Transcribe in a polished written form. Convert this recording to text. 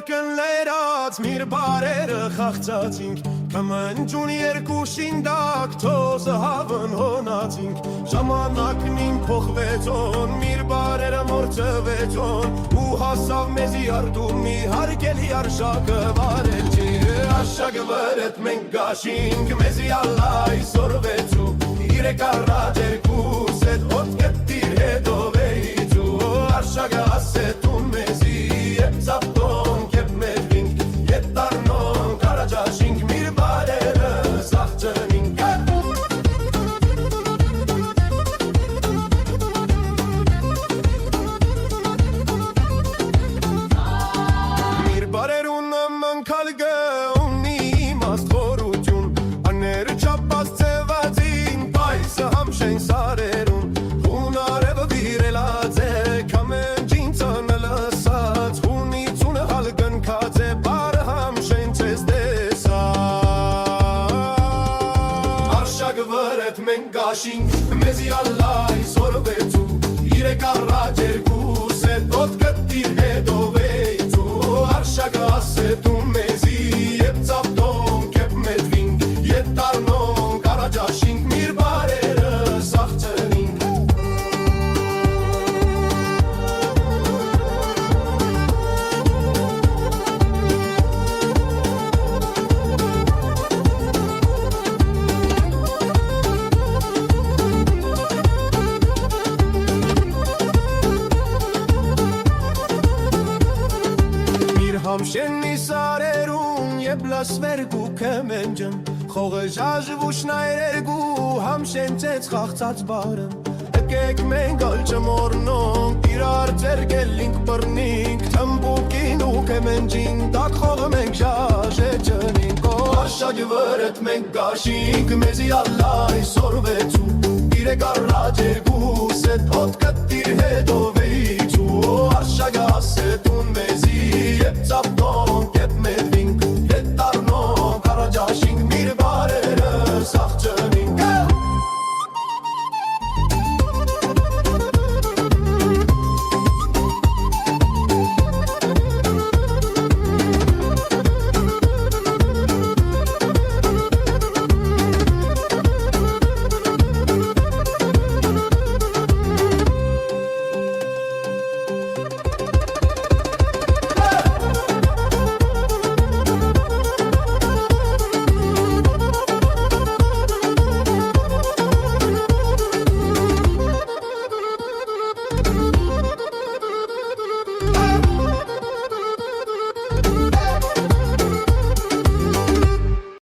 կնլերած միր բարերը խաղցացինք Կմնջուն երկու շինդակ թոզը հավն հոնացինք Ժամանակնին փոխվեցոն միր բարերը մորցվեցոն Ու հասավ մեզի արդումի հարգելի արշակը վարելչի Արշակը վրետ մենք գաշինք մեզի ալլայ սորվեցու Իրեք առաջ երկուս էդ հոտ կետիր հետով էիցու Արշակը ասետուն մեզի ետ ծապտոն կեպ մեջվինք Ետ տարնոն կարաջաշինք միր բարերը սաղջնինք Միր բարերուն մնքալ գունի իմաստ խորություն Աները չապաս ծևածին պայսը համշեն սարերուն Հունարևը վիրելած է կամենջին ծանը լսած Հունիցունը հալգնքած է բարը համշեն ծեզ դեսա Արշակ վրետ մենք գաշինք մեզի ալլայ սորվեցու Իրեք առաջ երկուս է դոտ կտիր հետով էիցու Արշակը ասետում մեզի ետ ծապտոն կեպ մեջվինք Ետ տարնոն կարաջաշինք միր բարերը սաղջնինք Համշենի սարերուն եբ լասվերգու կմենջն Խողը ժաժվուշն այրերգու համշեն ծեց խաղցած բարն Եկեք մենք ալ չմորնոնք իրար ձերգելինք բրնինք Թմբուկին ու կմենջին տակ խողը մենք ժաժեջնինք Արշակ վրետ մենք գաշինք մեզի ալլայ սորվեցու Իրեք առաջ երկուս էդ հոտ կտիր հետով էիցու Արշակը ասետուն մեզի Ետ ծապտոն կեպ մեջվինք Ետ տարնոն կարաջաշինք միր բարերը սաղջնինք